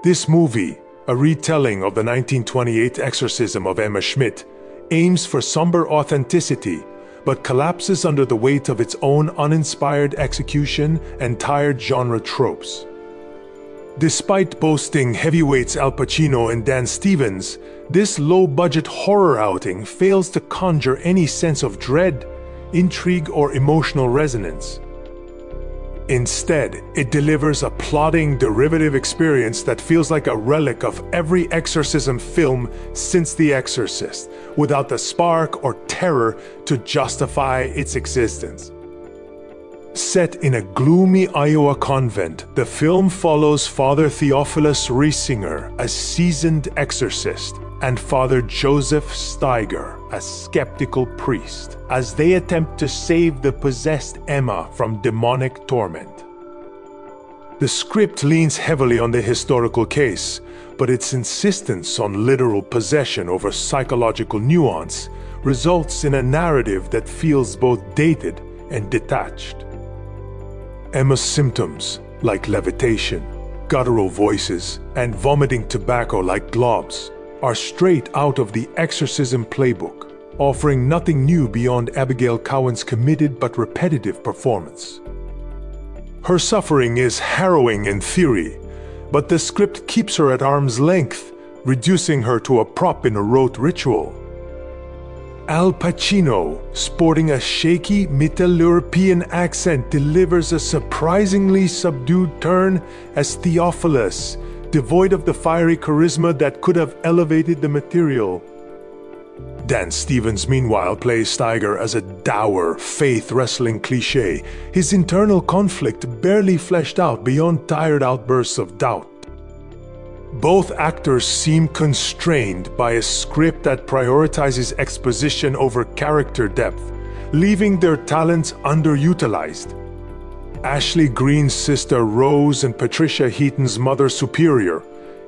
This movie, a retelling of the 1928 exorcism of Emma Schmidt, aims for somber authenticity, but collapses under the weight of its own uninspired execution and tired genre tropes. Despite boasting heavyweights Al Pacino and Dan Stevens, this low-budget horror outing fails to conjure any sense of dread, intrigue, or emotional resonance. Instead, it delivers a plodding, derivative experience that feels like a relic of every exorcism film since The Exorcist, without the spark or terror to justify its existence. Set in a gloomy Iowa convent, the film follows Father Theophilus Riesinger, a seasoned exorcist, and Father Joseph Steiger, a skeptical priest, as they attempt to save the possessed Emma from demonic torment. The script leans heavily on the historical case, but its insistence on literal possession over psychological nuance results in a narrative that feels both dated and detached. Emma's symptoms, like levitation, guttural voices, and vomiting tobacco like globs, are straight out of the exorcism playbook, offering nothing new beyond Abigail Cowen's committed but repetitive performance. Her suffering is harrowing in theory, but the script keeps her at arm's length, reducing her to a prop in a rote ritual. Al Pacino, sporting a shaky Mitteleuropean accent, delivers a surprisingly subdued turn as Theophilus, devoid of the fiery charisma that could have elevated the material. Dan Stevens, meanwhile, plays Steiger as a dour, faith-wrestling cliché, his internal conflict barely fleshed out beyond tired outbursts of doubt. Both actors seem constrained by a script that prioritizes exposition over character depth, leaving their talents underutilized. Ashley Greene's sister Rose and Patricia Heaton's mother superior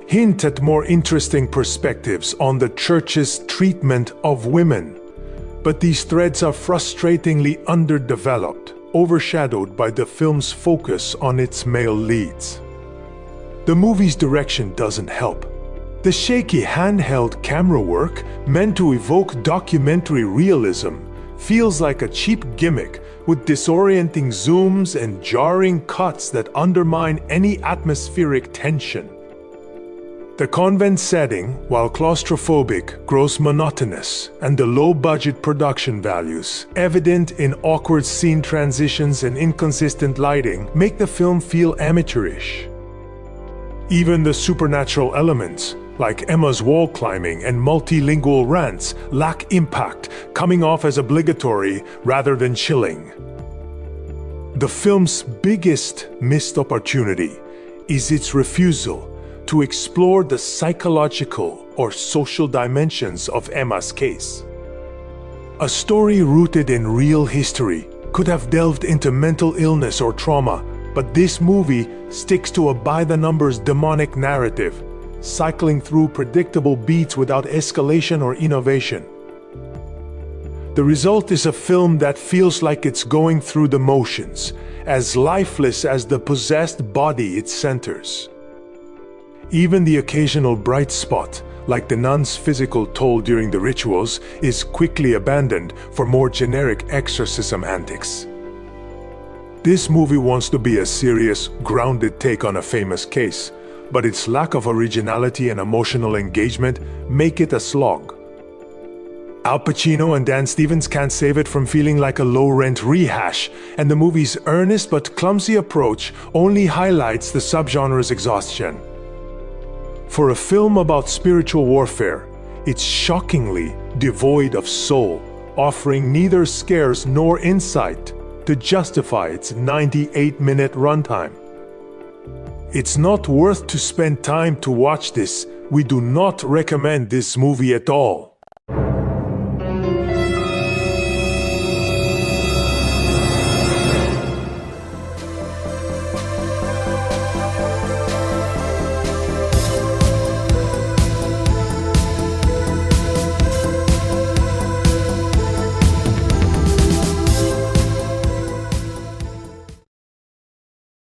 hint at more interesting perspectives on the church's treatment of women, but these threads are frustratingly underdeveloped, overshadowed by the film's focus on its male leads. The movie's direction doesn't help. The shaky handheld camera work, meant to evoke documentary realism, feels like a cheap gimmick with disorienting zooms and jarring cuts that undermine any atmospheric tension. The convent setting, while claustrophobic, grows monotonous, and the low-budget production values, evident in awkward scene transitions and inconsistent lighting, make the film feel amateurish. Even the supernatural elements, like Emma's wall climbing and multilingual rants, lack impact, coming off as obligatory rather than chilling. The film's biggest missed opportunity is its refusal to explore the psychological or social dimensions of Emma's case. A story rooted in real history could have delved into mental illness or trauma, but this movie sticks to a by-the-numbers demonic narrative, cycling through predictable beats without escalation or innovation. The result is a film that feels like it's going through the motions, as lifeless as the possessed body it centers. Even the occasional bright spot, like the nun's physical toll during the rituals, is quickly abandoned for more generic exorcism antics. This movie wants to be a serious, grounded take on a famous case, but its lack of originality and emotional engagement make it a slog. Al Pacino and Dan Stevens can't save it from feeling like a low-rent rehash, and the movie's earnest but clumsy approach only highlights the subgenre's exhaustion. For a film about spiritual warfare, it's shockingly devoid of soul, offering neither scares nor insight to justify its 98-minute runtime. It's not worth to spend time to watch this. We do not recommend this movie at all.